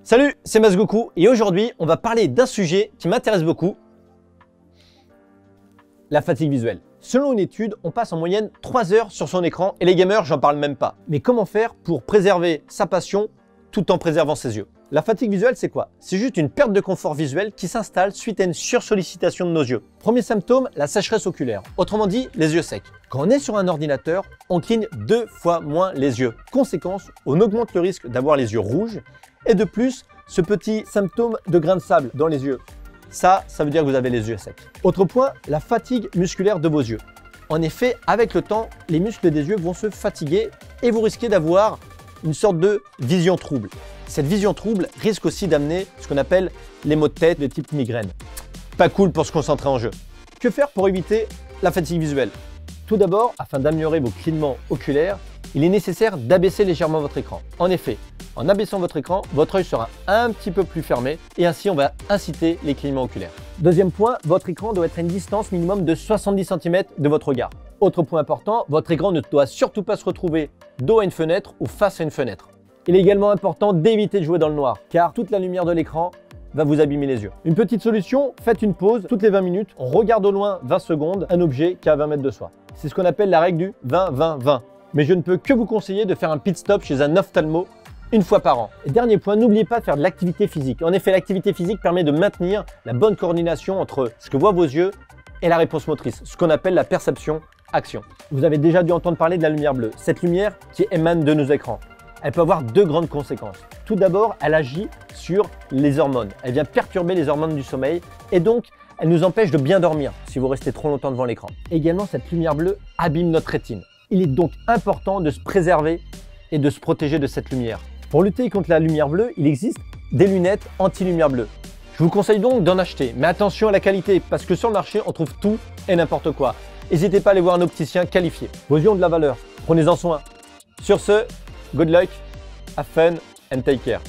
Salut, c'est Masgoku et aujourd'hui on va parler d'un sujet qui m'intéresse beaucoup, la fatigue visuelle. Selon une étude, on passe en moyenne 3 heures sur son écran et les gamers, j'en parle même pas. Mais comment faire pour préserver sa passion tout en préservant ses yeux? La fatigue visuelle, c'est quoi? C'est juste une perte de confort visuel qui s'installe suite à une sursollicitation de nos yeux. Premier symptôme, la sécheresse oculaire, autrement dit les yeux secs. Quand on est sur un ordinateur, on cligne 2 fois moins les yeux. Conséquence, on augmente le risque d'avoir les yeux rouges et de plus, ce petit symptôme de grain de sable dans les yeux. Ça veut dire que vous avez les yeux secs. Autre point, la fatigue musculaire de vos yeux. En effet, avec le temps, les muscles des yeux vont se fatiguer et vous risquez d'avoir une sorte de vision trouble. Cette vision trouble risque aussi d'amener ce qu'on appelle les maux de tête de type migraine. Pas cool pour se concentrer en jeu. Que faire pour éviter la fatigue visuelle? Tout d'abord, afin d'améliorer vos clignements oculaires, il est nécessaire d'abaisser légèrement votre écran. En effet, en abaissant votre écran, votre œil sera un petit peu plus fermé et ainsi on va inciter les clignements oculaires. Deuxième point, votre écran doit être à une distance minimum de 70 cm de votre regard. Autre point important, votre écran ne doit surtout pas se retrouver dos à une fenêtre ou face à une fenêtre. Il est également important d'éviter de jouer dans le noir car toute la lumière de l'écran va vous abîmer les yeux. Une petite solution, faites une pause toutes les 20 minutes, on regarde au loin 20 secondes un objet qui est à 20 mètres de soi. C'est ce qu'on appelle la règle du 20-20-20. Mais je ne peux que vous conseiller de faire un pit stop chez un ophtalmo une fois par an. Et dernier point, n'oubliez pas de faire de l'activité physique. En effet, l'activité physique permet de maintenir la bonne coordination entre ce que voient vos yeux et la réponse motrice, ce qu'on appelle la perception-action. Vous avez déjà dû entendre parler de la lumière bleue, cette lumière qui émane de nos écrans. Elle peut avoir deux grandes conséquences. Tout d'abord, elle agit sur les hormones. Elle vient perturber les hormones du sommeil et donc elle nous empêche de bien dormir si vous restez trop longtemps devant l'écran. Également, cette lumière bleue abîme notre rétine. Il est donc important de se préserver et de se protéger de cette lumière. Pour lutter contre la lumière bleue, il existe des lunettes anti-lumière bleue. Je vous conseille donc d'en acheter, mais attention à la qualité parce que sur le marché, on trouve tout et n'importe quoi. N'hésitez pas à aller voir un opticien qualifié. Vos yeux ont de la valeur, prenez-en soin. Sur ce, good luck, have fun and take care.